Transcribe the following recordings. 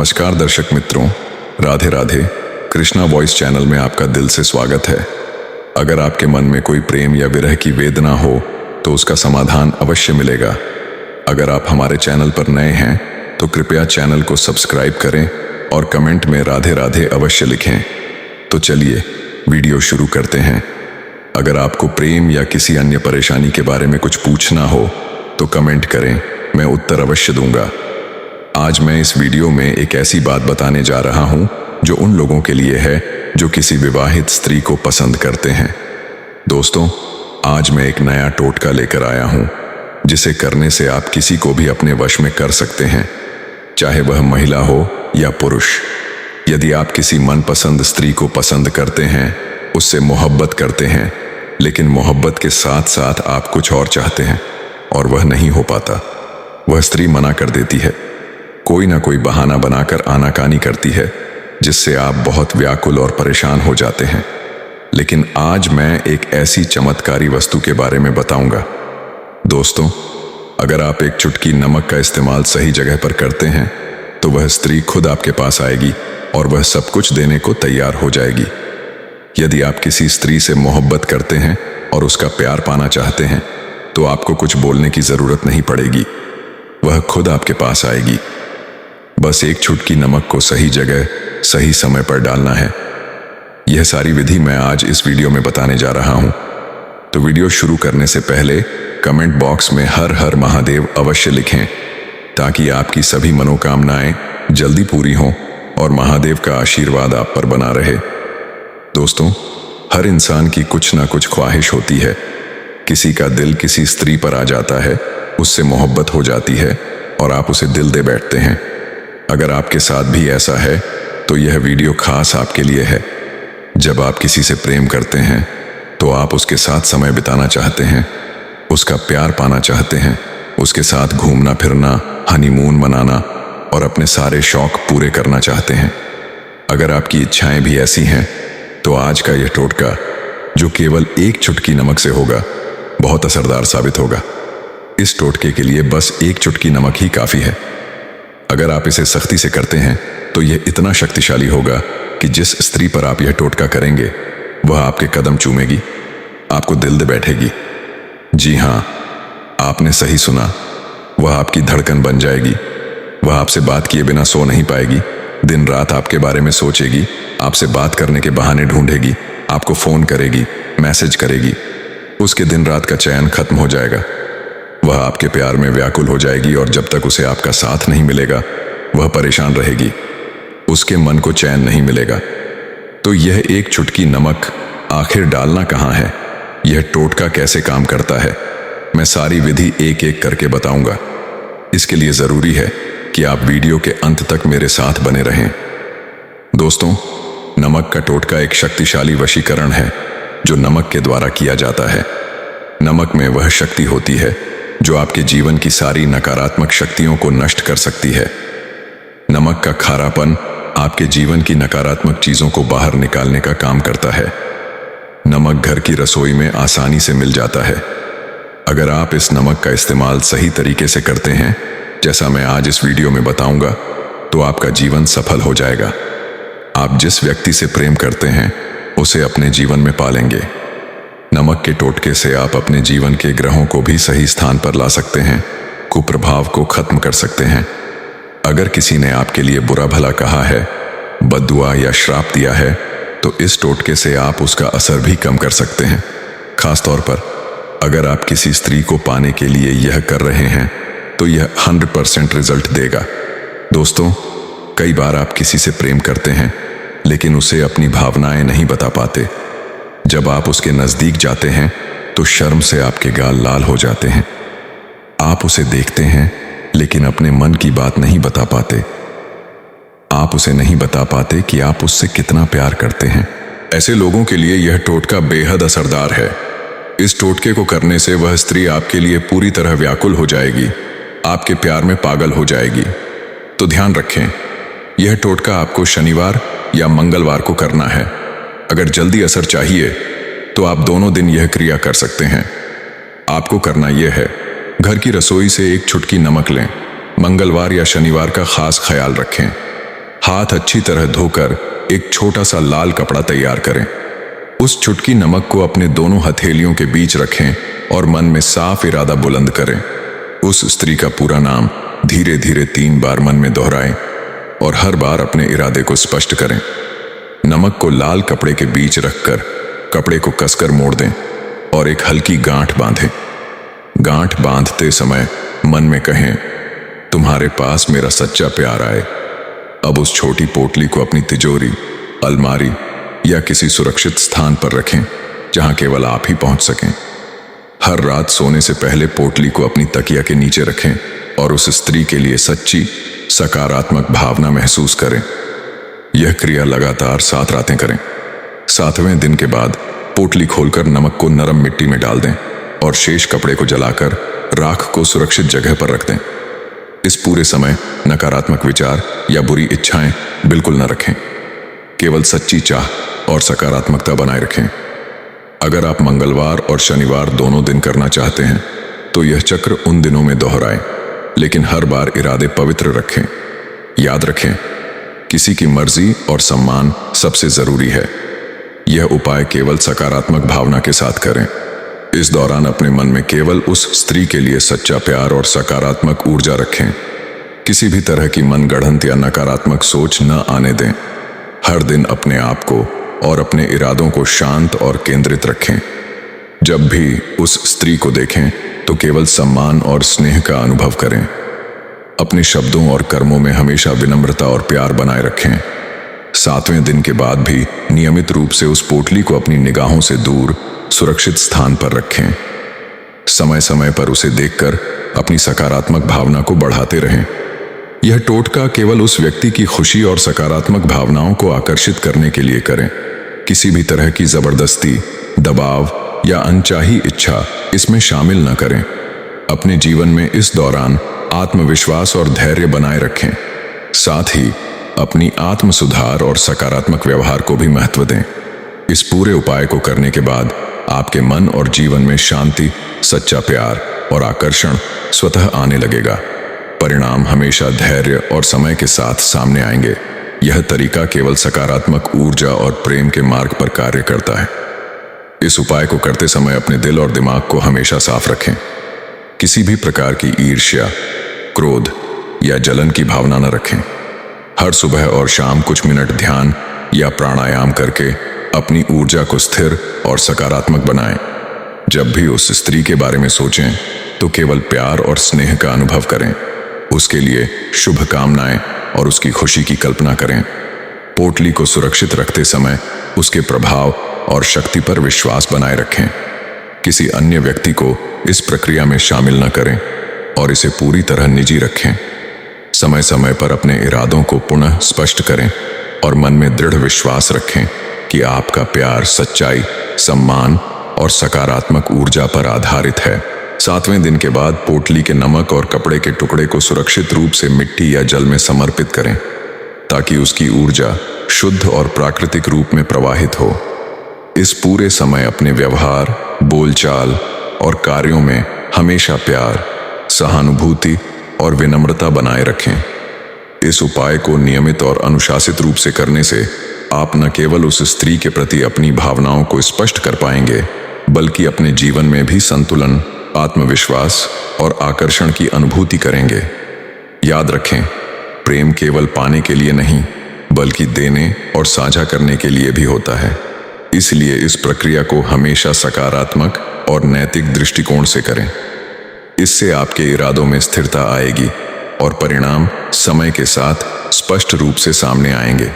नमस्कार दर्शक मित्रों, राधे राधे। कृष्णा वॉइस चैनल में आपका दिल से स्वागत है। अगर आपके मन में कोई प्रेम या विरह की वेदना हो तो उसका समाधान अवश्य मिलेगा। अगर आप हमारे चैनल पर नए हैं तो कृपया चैनल को सब्सक्राइब करें और कमेंट में राधे राधे अवश्य लिखें। तो चलिए वीडियो शुरू करते हैं। अगर आपको प्रेम या किसी अन्य परेशानी के बारे में कुछ पूछना हो तो कमेंट करें, मैं उत्तर अवश्य दूंगा। आज मैं इस वीडियो में एक ऐसी बात बताने जा रहा हूं जो उन लोगों के लिए है जो किसी विवाहित स्त्री को पसंद करते हैं। दोस्तों, आज मैं एक नया टोटका लेकर आया हूं जिसे करने से आप किसी को भी अपने वश में कर सकते हैं, चाहे वह महिला हो या पुरुष। यदि आप किसी मनपसंद स्त्री को पसंद करते हैं, उससे मोहब्बत करते हैं, लेकिन मोहब्बत के साथ साथ आप कुछ और चाहते हैं और वह नहीं हो पाता, वह स्त्री मना कर देती है, कोई ना कोई बहाना बनाकर आनाकानी करती है, जिससे आप बहुत व्याकुल और परेशान हो जाते हैं। लेकिन आज मैं एक ऐसी चमत्कारी वस्तु के बारे में बताऊंगा। दोस्तों, अगर आप एक चुटकी नमक का इस्तेमाल सही जगह पर करते हैं तो वह स्त्री खुद आपके पास आएगी और वह सब कुछ देने को तैयार हो जाएगी। यदि आप किसी स्त्री से मोहब्बत करते हैं और उसका प्यार पाना चाहते हैं तो आपको कुछ बोलने की जरूरत नहीं पड़ेगी, वह खुद आपके पास आएगी। बस एक चुटकी नमक को सही जगह सही समय पर डालना है। यह सारी विधि मैं आज इस वीडियो में बताने जा रहा हूं। तो वीडियो शुरू करने से पहले कमेंट बॉक्स में हर हर महादेव अवश्य लिखें, ताकि आपकी सभी मनोकामनाएं जल्दी पूरी हों और महादेव का आशीर्वाद आप पर बना रहे। दोस्तों, हर इंसान की कुछ ना कुछ ख्वाहिश होती है। किसी का दिल किसी स्त्री पर आ जाता है, उससे मोहब्बत हो जाती है और आप उसे दिल दे बैठते हैं। अगर आपके साथ भी ऐसा है तो यह वीडियो खास आपके लिए है। जब आप किसी से प्रेम करते हैं तो आप उसके साथ समय बिताना चाहते हैं, उसका प्यार पाना चाहते हैं, उसके साथ घूमना फिरना, हनीमून मनाना और अपने सारे शौक पूरे करना चाहते हैं। अगर आपकी इच्छाएं भी ऐसी हैं तो आज का यह टोटका, जो केवल एक चुटकी नमक से होगा, बहुत असरदार साबित होगा। इस टोटके के लिए बस एक चुटकी नमक ही काफी है। अगर आप इसे सख्ती से करते हैं तो यह इतना शक्तिशाली होगा कि जिस स्त्री पर आप यह टोटका करेंगे वह आपके कदम चूमेगी, आपको दिल दे बैठेगी। जी हां, आपने सही सुना, वह आपकी धड़कन बन जाएगी। वह आपसे बात किए बिना सो नहीं पाएगी, दिन रात आपके बारे में सोचेगी, आपसे बात करने के बहाने ढूंढेगी, आपको फोन करेगी, मैसेज करेगी। उसके दिन रात का चैन खत्म हो जाएगा। वह आपके प्यार में व्याकुल हो जाएगी और जब तक उसे आपका साथ नहीं मिलेगा वह परेशान रहेगी, उसके मन को चैन नहीं मिलेगा। तो यह एक चुटकी नमक आखिर डालना कहाँ है, यह टोटका कैसे काम करता है, मैं सारी विधि एक एक करके बताऊंगा। इसके लिए जरूरी है कि आप वीडियो के अंत तक मेरे साथ बने रहें। दोस्तों, नमक का टोटका एक शक्तिशाली वशीकरण है जो नमक के द्वारा किया जाता है। नमक में वह शक्ति होती है जो आपके जीवन की सारी नकारात्मक शक्तियों को नष्ट कर सकती है। नमक का खारापन आपके जीवन की नकारात्मक चीजों को बाहर निकालने का काम करता है। नमक घर की रसोई में आसानी से मिल जाता है। अगर आप इस नमक का इस्तेमाल सही तरीके से करते हैं, जैसा मैं आज इस वीडियो में बताऊंगा, तो आपका जीवन सफल हो जाएगा। आप जिस व्यक्ति से प्रेम करते हैं उसे अपने जीवन में पालेंगे। नमक के टोटके से आप अपने जीवन के ग्रहों को भी सही स्थान पर ला सकते हैं, कुप्रभाव को खत्म कर सकते हैं। अगर किसी ने आपके लिए बुरा भला कहा है, बद्दुआ या श्राप दिया है, तो इस टोटके से आप उसका असर भी कम कर सकते हैं। खासतौर पर अगर आप किसी स्त्री को पाने के लिए यह कर रहे हैं तो यह 100% रिजल्ट देगा। दोस्तों, कई बार आप किसी से प्रेम करते हैं लेकिन उसे अपनी भावनाएं नहीं बता पाते। जब आप उसके नजदीक जाते हैं तो शर्म से आपके गाल लाल हो जाते हैं। आप उसे देखते हैं लेकिन अपने मन की बात नहीं बता पाते। आप उसे नहीं बता पाते कि आप उससे कितना प्यार करते हैं। ऐसे लोगों के लिए यह टोटका बेहद असरदार है। इस टोटके को करने से वह स्त्री आपके लिए पूरी तरह व्याकुल हो जाएगी, आपके प्यार में पागल हो जाएगी। तो ध्यान रखें, यह टोटका आपको शनिवार या मंगलवार को करना है। अगर जल्दी असर चाहिए तो आप दोनों दिन यह क्रिया कर सकते हैं। आपको करना यह है, घर की रसोई से एक चुटकी नमक लें, मंगलवार या शनिवार का खास ख्याल रखें। हाथ अच्छी तरह धोकर एक छोटा सा लाल कपड़ा तैयार करें। उस चुटकी नमक को अपने दोनों हथेलियों के बीच रखें और मन में साफ इरादा बुलंद करें। उस स्त्री का पूरा नाम धीरे धीरे 3 बार मन में दोहराएं और हर बार अपने इरादे को स्पष्ट करें। नमक को लाल कपड़े के बीच रखकर कपड़े को कसकर मोड़ दें और एक हल्की गांठ बांधें। गांठ बांधते समय मन में कहें, तुम्हारे पास मेरा सच्चा प्यार आए। अब उस छोटी पोटली को अपनी तिजोरी, अलमारी या किसी सुरक्षित स्थान पर रखें जहां केवल आप ही पहुंच सकें। हर रात सोने से पहले पोटली को अपनी तकिया के नीचे रखें और उस स्त्री के लिए सच्ची सकारात्मक भावना महसूस करें। यह क्रिया लगातार 7 रातें करें। 7वें दिन के बाद पोटली खोलकर नमक को नरम मिट्टी में डाल दें और शेष कपड़े को जलाकर राख को सुरक्षित जगह पर रख दें। इस पूरे समय नकारात्मक विचार या बुरी इच्छाएं बिल्कुल न रखें। केवल सच्ची चाह और सकारात्मकता बनाए रखें। अगर आप मंगलवार और शनिवार दोनों दिन करना चाहते हैं तो यह चक्र उन दिनों में दोहराएं, लेकिन हर बार इरादे पवित्र रखें। याद रखें, किसी की मर्जी और सम्मान सबसे जरूरी है। यह उपाय केवल सकारात्मक भावना के साथ करें। इस दौरान अपने मन में केवल उस स्त्री के लिए सच्चा प्यार और सकारात्मक ऊर्जा रखें। किसी भी तरह की मनगढ़ंत या नकारात्मक सोच न आने दें। हर दिन अपने आप को और अपने इरादों को शांत और केंद्रित रखें। जब भी उस स्त्री को देखें तो केवल सम्मान और स्नेह का अनुभव करें। अपने शब्दों और कर्मों में हमेशा विनम्रता और प्यार बनाए रखें। 7वें दिन के बाद भी नियमित रूप से उस पोटली को अपनी निगाहों से दूर सुरक्षित स्थान पर रखें। समय समय पर उसे देखकर अपनी सकारात्मक भावना को बढ़ाते रहें। यह टोटका केवल उस व्यक्ति की खुशी और सकारात्मक भावनाओं को आकर्षित करने के लिए करें। किसी भी तरह की जबरदस्ती, दबाव या अनचाही इच्छा इसमें शामिल न करें। अपने जीवन में इस दौरान आत्मविश्वास और धैर्य बनाए रखें। साथ ही अपनी आत्म सुधार और सकारात्मक व्यवहार को भी महत्व दें। इस पूरे उपाय को करने के बाद आपके मन और जीवन में शांति, सच्चा प्यार और आकर्षण स्वतः आने लगेगा। परिणाम हमेशा धैर्य और समय के साथ सामने आएंगे। यह तरीका केवल सकारात्मक ऊर्जा और प्रेम के मार्ग पर कार्य करता है। इस उपाय को करते समय अपने दिल और दिमाग को हमेशा साफ रखें। किसी भी प्रकार की ईर्ष्या, क्रोध या जलन की भावना न रखें। हर सुबह और शाम कुछ मिनट ध्यान या प्राणायाम करके अपनी ऊर्जा को स्थिर और सकारात्मक बनाएं। जब भी उस स्त्री के बारे में सोचें तो केवल प्यार और स्नेह का अनुभव करें। उसके लिए शुभकामनाएं और उसकी खुशी की कल्पना करें। पोटली को सुरक्षित रखते समय उसके प्रभाव और शक्ति पर विश्वास बनाए रखें। किसी अन्य व्यक्ति को इस प्रक्रिया में शामिल न करें और इसे पूरी तरह निजी रखें। समय समय पर अपने इरादों को पुनः स्पष्ट करें और मन में दृढ़ विश्वास रखें कि आपका प्यार सच्चाई, सम्मान और सकारात्मक ऊर्जा पर आधारित है। 7वें दिन के बाद पोटली के नमक और कपड़े के टुकड़े को सुरक्षित रूप से मिट्टी या जल में समर्पित करें ताकि उसकी ऊर्जा शुद्ध और प्राकृतिक रूप में प्रवाहित हो। इस पूरे समय अपने व्यवहार, बोलचाल और कार्यों में हमेशा प्यार, सहानुभूति और विनम्रता बनाए रखें। इस उपाय को नियमित और अनुशासित रूप से करने से आप न केवल उस स्त्री के प्रति अपनी भावनाओं को स्पष्ट कर पाएंगे, बल्कि अपने जीवन में भी संतुलन, आत्मविश्वास और आकर्षण की अनुभूति करेंगे। याद रखें, प्रेम केवल पाने के लिए नहीं, बल्कि देने और साझा करने के लिए भी होता है। इसलिए इस प्रक्रिया को हमेशा सकारात्मक और नैतिक दृष्टिकोण से करें। इससे आपके इरादों में स्थिरता आएगी और परिणाम समय के साथ स्पष्ट रूप से सामने आएंगे।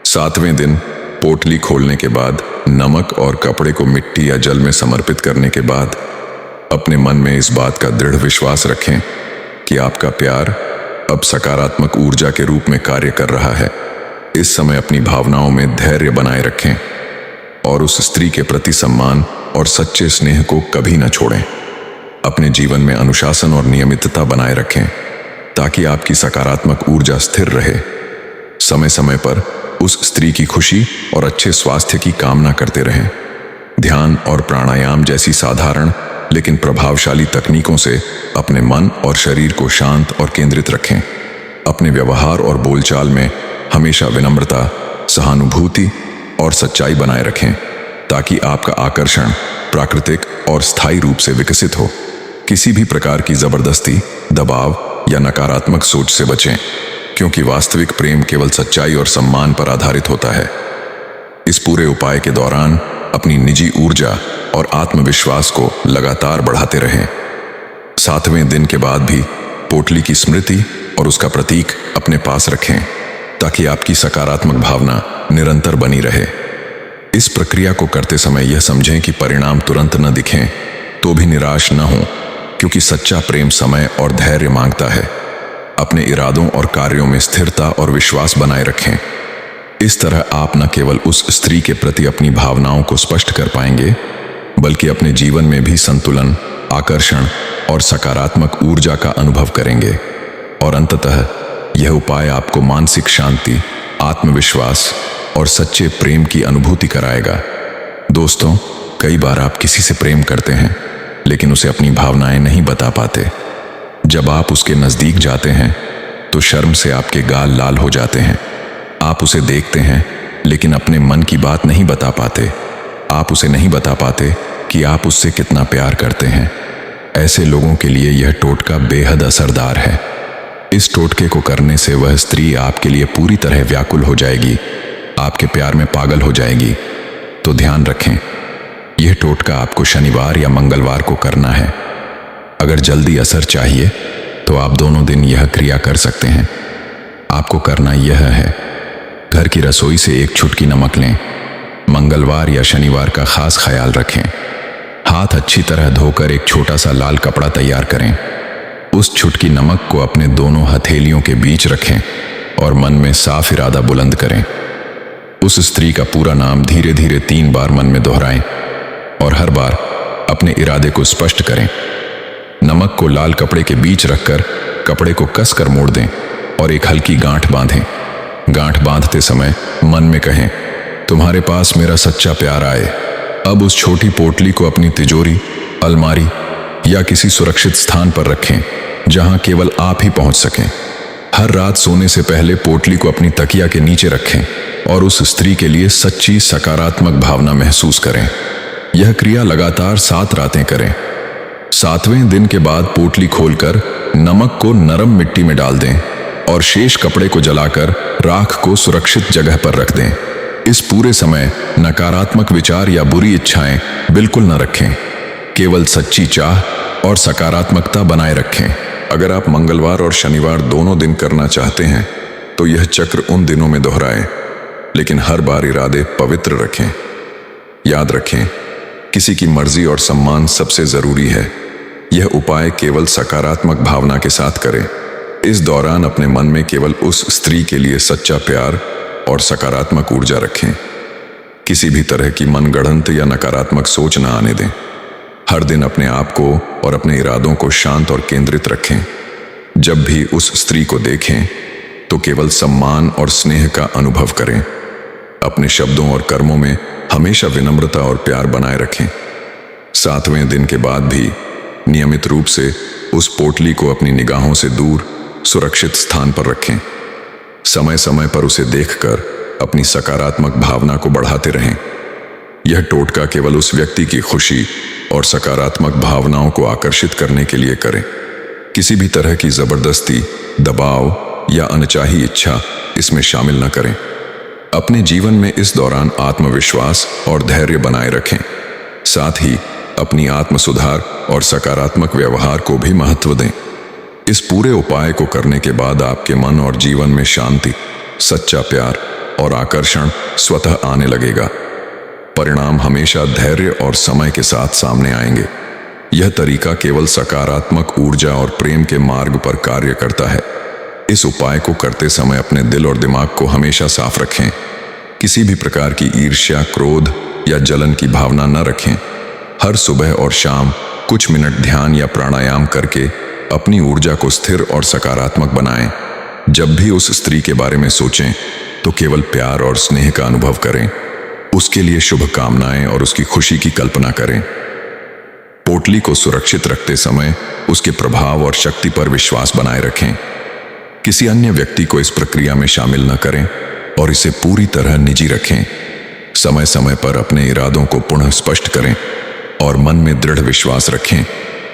7वें दिन पोटली खोलने के बाद नमक और कपड़े को मिट्टी या जल में समर्पित करने के बाद अपने मन में इस बात का दृढ़ विश्वास रखें कि आपका प्यार अब सकारात्मक ऊर्जा के रूप में कार्य कर रहा है। इस समय अपनी भावनाओं में धैर्य बनाए रखें और उस स्त्री के प्रति सम्मान और सच्चे स्नेह को कभी न छोड़ें। अपने जीवन में अनुशासन और नियमितता बनाए रखें ताकि आपकी सकारात्मक ऊर्जा स्थिर रहे। समय समय पर उस स्त्री की खुशी और अच्छे स्वास्थ्य की कामना करते रहें। ध्यान और प्राणायाम जैसी साधारण लेकिन प्रभावशाली तकनीकों से अपने मन और शरीर को शांत और केंद्रित रखें। अपने व्यवहार और बोलचाल में हमेशा विनम्रता, सहानुभूति और सच्चाई बनाए रखें ताकि आपका आकर्षण प्राकृतिक और स्थायी रूप से विकसित हो। किसी भी प्रकार की जबरदस्ती, दबाव या नकारात्मक सोच से बचें, क्योंकि वास्तविक प्रेम केवल सच्चाई और सम्मान पर आधारित होता है। इस पूरे उपाय के दौरान अपनी निजी ऊर्जा और आत्मविश्वास को लगातार बढ़ाते रहें। 7वें दिन के बाद भी पोटली की स्मृति और उसका प्रतीक अपने पास रखें ताकि आपकी सकारात्मक भावना निरंतर बनी रहे। इस प्रक्रिया को करते समय यह समझें कि परिणाम तुरंत न दिखें तो भी निराश न हों, क्योंकि सच्चा प्रेम समय और धैर्य मांगता है। अपने इरादों और कार्यों में स्थिरता और विश्वास बनाए रखें। इस तरह आप न केवल उस स्त्री के प्रति अपनी भावनाओं को स्पष्ट कर पाएंगे, बल्कि अपने जीवन में भी संतुलन, आकर्षण और सकारात्मक ऊर्जा का अनुभव करेंगे। और अंततः यह उपाय आपको मानसिक शांति, आत्मविश्वास और सच्चे प्रेम की अनुभूति कराएगा। दोस्तों, कई बार आप किसी से प्रेम करते हैं लेकिन उसे अपनी भावनाएं नहीं बता पाते। जब आप उसके नजदीक जाते हैं तो शर्म से आपके गाल लाल हो जाते हैं। आप उसे देखते हैं लेकिन अपने मन की बात नहीं बता पाते। आप उसे नहीं बता पाते कि आप उससे कितना प्यार करते हैं। ऐसे लोगों के लिए यह टोटका बेहद असरदार है। इस टोटके को करने से वह स्त्री आपके लिए पूरी तरह व्याकुल हो जाएगी, आपके प्यार में पागल हो जाएगी। तो ध्यान रखें, यह टोटका आपको शनिवार या मंगलवार को करना है। अगर जल्दी असर चाहिए तो आप दोनों दिन यह क्रिया कर सकते हैं। आपको करना यह है, घर की रसोई से एक चुटकी नमक लें। मंगलवार या शनिवार का खास ख्याल रखें। हाथ अच्छी तरह धोकर एक छोटा सा लाल कपड़ा तैयार करें। उस चुटकी नमक को अपने दोनों हथेलियों के बीच रखें और मन में साफ इरादा बुलंद करें। उस स्त्री का पूरा नाम धीरे धीरे 3 बार मन में दोहराएं और हर बार अपने इरादे को स्पष्ट करें। नमक को लाल कपड़े के बीच रखकर कपड़े को कसकर मोड़ दें और एक हल्की गांठ बांधें। गांठ बांधते समय मन में कहें, तुम्हारे पास मेरा सच्चा प्यार आए। अब उस छोटी पोटली को अपनी तिजोरी, अलमारी या किसी सुरक्षित स्थान पर रखें जहां केवल आप ही पहुंच सकें। हर रात सोने से पहले पोटली को अपनी तकिया के नीचे रखें और उस स्त्री के लिए सच्ची सकारात्मक भावना महसूस करें। यह क्रिया लगातार 7 रातें करें। 7वें दिन के बाद पोटली खोलकर नमक को नरम मिट्टी में डाल दें और शेष कपड़े को जलाकर राख को सुरक्षित जगह पर रख दें। इस पूरे समय नकारात्मक विचार या बुरी इच्छाएं बिल्कुल न रखें। केवल सच्ची चाह और सकारात्मकता बनाए रखें। अगर आप मंगलवार और शनिवार दोनों दिन करना चाहते हैं तो यह चक्र उन दिनों में दोहराएं, लेकिन हर बार इरादे पवित्र रखें। याद रखें, किसी की मर्जी और सम्मान सबसे जरूरी है। यह उपाय केवल सकारात्मक भावना के साथ करें। इस दौरान अपने मन में केवल उस स्त्री के लिए सच्चा प्यार और सकारात्मक ऊर्जा रखें। किसी भी तरह की मनगढ़ंत या नकारात्मक सोच न आने दें। हर दिन अपने आप को और अपने इरादों को शांत और केंद्रित रखें। जब भी उस स्त्री को देखें तो केवल सम्मान और स्नेह का अनुभव करें। अपने शब्दों और कर्मों में हमेशा विनम्रता और प्यार बनाए रखें। 7वें दिन के बाद भी नियमित रूप से उस पोटली को अपनी निगाहों से दूर सुरक्षित स्थान पर रखें। समय समय पर उसे देखकर अपनी सकारात्मक भावना को बढ़ाते रहें। यह टोटका केवल उस व्यक्ति की खुशी और सकारात्मक भावनाओं को आकर्षित करने के लिए करें। किसी भी तरह की जबरदस्ती, दबाव या अनचाही इच्छा इसमें शामिल न करें। अपने जीवन में इस दौरान आत्मविश्वास और धैर्य बनाए रखें। साथ ही अपनी आत्म सुधार और सकारात्मक व्यवहार को भी महत्व दें। इस पूरे उपाय को करने के बाद आपके मन और जीवन में शांति, सच्चा प्यार और आकर्षण स्वतः आने लगेगा। परिणाम हमेशा धैर्य और समय के साथ सामने आएंगे। यह तरीका केवल सकारात्मक ऊर्जा और प्रेम के मार्ग पर कार्य करता है। इस उपाय को करते समय अपने दिल और दिमाग को हमेशा साफ रखें। किसी भी प्रकार की ईर्ष्या, क्रोध या जलन की भावना न रखें। हर सुबह और शाम कुछ मिनट ध्यान या प्राणायाम करके अपनी ऊर्जा को स्थिर और सकारात्मक बनाएं। जब भी उस स्त्री के बारे में सोचें तो केवल प्यार और स्नेह का अनुभव करें। उसके लिए शुभकामनाएं और उसकी खुशी की कल्पना करें। पोटली को सुरक्षित रखते समय उसके प्रभाव और शक्ति पर विश्वास बनाए रखें। किसी अन्य व्यक्ति को इस प्रक्रिया में शामिल न करें और इसे पूरी तरह निजी रखें। समय समय पर अपने इरादों को पुनः स्पष्ट करें और मन में दृढ़ विश्वास रखें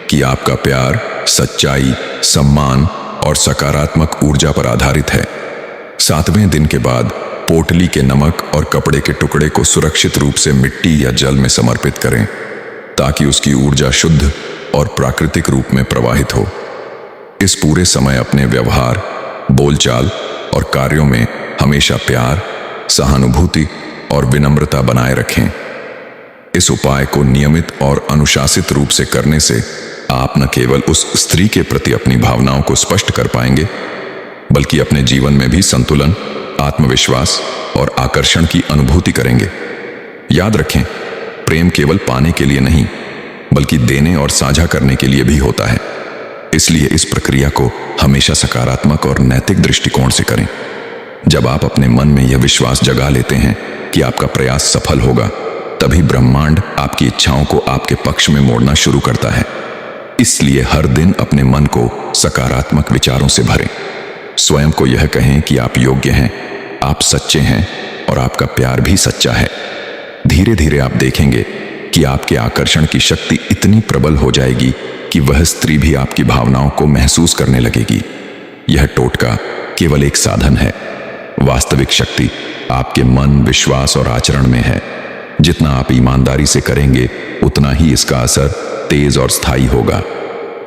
कि आपका प्यार सच्चाई, सम्मान और सकारात्मक ऊर्जा पर आधारित है। 7वें दिन के बाद पोटली के नमक और कपड़े के टुकड़े को सुरक्षित रूप से मिट्टी या जल में समर्पित करें ताकि उसकी ऊर्जा शुद्ध और प्राकृतिक रूप में प्रवाहित हो। इस पूरे समय अपने व्यवहार, बोलचाल और कार्यों में हमेशा प्यार, सहानुभूति और विनम्रता बनाए रखें। इस उपाय को नियमित और अनुशासित रूप से करने से आप न केवल उस स्त्री के प्रति अपनी भावनाओं को स्पष्ट कर पाएंगे, बल्कि अपने जीवन में भी संतुलन, आत्मविश्वास और आकर्षण की अनुभूति करेंगे। याद रखें, प्रेम केवल पाने के लिए नहीं, बल्कि देने और साझा करने के लिए भी होता है। इसलिए इस प्रक्रिया को हमेशा सकारात्मक और नैतिक दृष्टिकोण से करें। जब आप अपने मन में यह विश्वास जगा लेते हैं कि आपका प्रयास सफल होगा, तभी ब्रह्मांड आपकी इच्छाओं को आपके पक्ष में मोड़ना शुरू करता है। इसलिए हर दिन अपने मन को सकारात्मक विचारों से भरें। स्वयं को यह कहें कि आप योग्य हैं, आप सच्चे हैं और आपका प्यार भी सच्चा है। धीरे धीरे आप देखेंगे कि आपके आकर्षण की शक्ति इतनी प्रबल हो जाएगी कि वह स्त्री भी आपकी भावनाओं को महसूस करने लगेगी। यह टोटका केवल एक साधन है। वास्तविक शक्ति आपके मन, विश्वास और आचरण में है। जितना आप ईमानदारी से करेंगे, उतना ही इसका असर तेज और स्थायी होगा।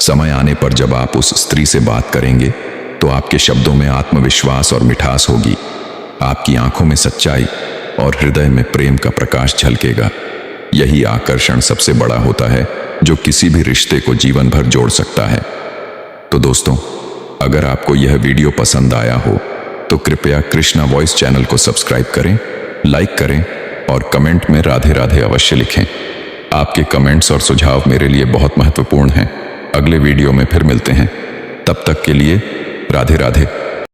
समय आने पर जब आप उस स्त्री से बात करेंगे, तो आपके शब्दों में आत्मविश्वास और मिठास होगी। आपकी आंखों में सच्चाई और हृदय में प्रेम का प्रकाश झलकेगा। यही आकर्षण सबसे बड़ा होता है, जो किसी भी रिश्ते को जीवन भर जोड़ सकता है। तो दोस्तों, अगर आपको यह वीडियो पसंद आया हो तो कृपया कृष्णा वॉइस चैनल को सब्सक्राइब करें, लाइक करें और कमेंट में राधे राधे अवश्य लिखें। आपके कमेंट्स और सुझाव मेरे लिए बहुत महत्वपूर्ण हैं। अगले वीडियो में फिर मिलते हैं। तब तक के लिए राधे राधे।